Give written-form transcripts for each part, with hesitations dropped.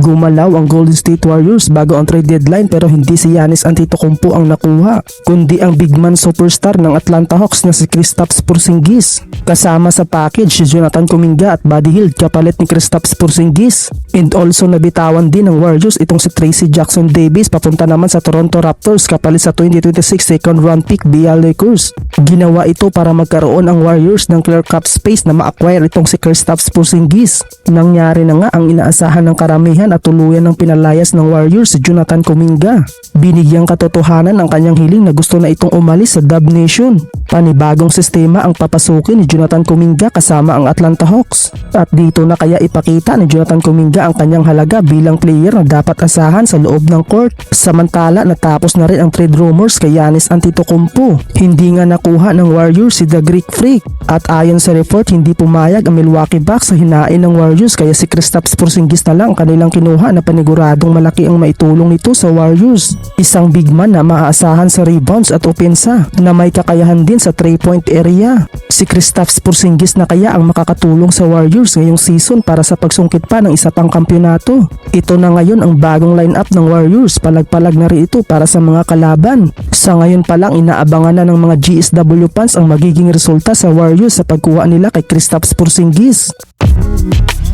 Gumalaw ang Golden State Warriors bago ang trade deadline pero hindi si Giannis Antetokounmpo ang nakuha, kundi ang big man superstar ng Atlanta Hawks na si Kristaps Porzingis. Kasama sa package si Jonathan Kuminga at Buddy Hield kapalit ni Kristaps Porzingis. And also nabitawan din ng Warriors itong si Tracy Jackson Davis papunta naman sa Toronto Raptors kapalit sa 2026 second round pick via Lakers. Ginawa ito para magkaroon ang Warriors ng clear cap space na ma-acquire itong si Kristaps Porzingis. Nangyari na nga ang inaasahan ng karamihan at tuluyan ng pinalayas ng Warriors si Jonathan Kuminga. Binigyang katotohanan ang kanyang hiling na gusto na itong umalis sa Dub Nation. Panibagong sistema ang papasukin ni Jonathan Kuminga kasama ang Atlanta Hawks. At dito na kaya ipakita ni Jonathan Kuminga ang kanyang halaga bilang player na dapat asahan sa loob ng court. Samantala natapos na rin ang trade rumors kay Giannis Antetokounmpo. Hindi nga nakuha ng Warriors si The Greek Freak. At ayon sa report hindi pumayag ang Milwaukee Bucks sa hinain ng Warriors kaya si Kristaps Porzingis na lang kanilang kinuha na paniguradong malaki ang maitulong nito sa Warriors. Isang big man na maaasahan sa rebounds at opensa na may kakayahan din sa 3-point area. Si Kristaps Porzingis na kaya ang makakatulong sa Warriors ngayong season para sa pagsungkit pa ng isa pang kampyonato. Ito na ngayon ang bagong lineup ng Warriors, palag-palag na rin ito para sa mga kalaban. Sa ngayon pa lang inaabangan na ng mga GSW fans ang magiging resulta sa Warriors sa pagkuha nila kay Kristaps Porzingis.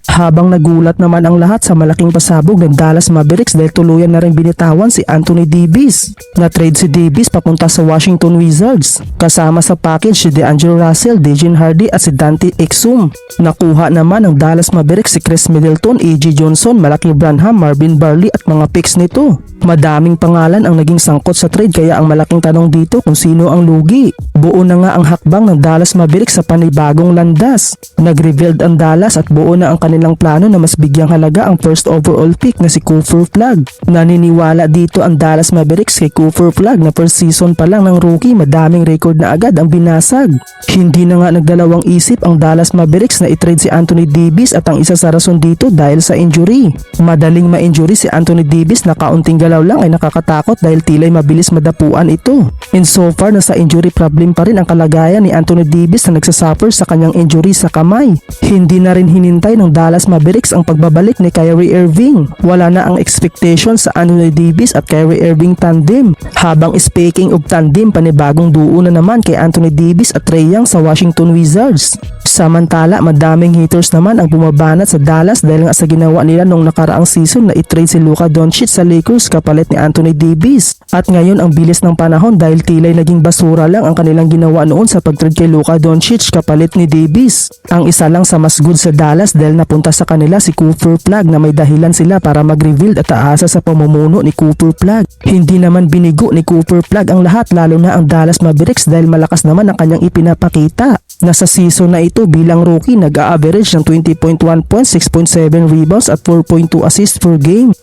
Habang nagulat naman ang lahat sa malaking pasabog ng Dallas Mavericks dahil tuluyan na rin binitawan si Anthony Davis. Na-trade si Davis papunta sa Washington Wizards. Kasama sa package si DeAngelo Russell, Dejan Hardy at si Dante Exum. Nakuha naman ng Dallas Mavericks si Chris Middleton, A.J. Johnson, Malaki Branham, Marvin Bagley at mga picks nito. Madaming pangalan ang naging sangkot sa trade kaya ang malaking tanong dito kung sino ang lugi. Buo na nga ang hakbang ng Dallas Mavericks sa panibagong landas. Nag-revealed ang Dallas at buo na ang kanilang plano na mas bigyang halaga ang first overall pick na si Cooper Flagg. Naniniwala dito ang Dallas Mavericks kay Cooper Flagg na first season pa lang ng rookie madaming record na agad ang binasag. Hindi na nga nagdalawang isip ang Dallas Mavericks na i-trade si Anthony Davis at ang isa sa rason dito dahil sa injury. Madaling ma-injury si Anthony Davis na kaunting galaw lang ay nakakatakot dahil tila'y mabilis madapuan ito. And so far nasa injury problem pa rin ang kalagayan ni Anthony Davis na nagsasuffer sa kanyang injury sa kamay. Hindi na rin hinintay ng Dallas Mavericks ang pagbabalik ni Kyrie Irving. Wala na ang expectation sa Anthony Davis at Kyrie Irving tandem. Habang speaking of tandem, panibagong duo na naman kay Anthony Davis at Trae Young sa Washington Wizards. Samantala, madaming haters naman ang bumabanat sa Dallas dahil nga sa ginawa nila nung nakaraang season na i-trade si Luka Doncic sa Lakers kapalit ni Anthony Davis. At ngayon ang bilis ng panahon dahil tila'y naging basura lang ang kanilang ginawa noon sa pag-trade kay Luka Doncic kapalit ni Davis. Ang isa lang sa mas good sa Dallas dahil napunta sa kanila si Cooper Flagg na may dahilan sila para mag-rebuild at aasa sa pamumuno ni Cooper Flagg. Hindi naman binigo ni Cooper Flagg ang lahat lalo na ang Dallas Mavericks dahil malakas naman ang kanyang ipinapakita. Nasa season na ito bilang rookie nag-a-average ng 20.1 points, 6.7 rebounds at 4.2 assists per game.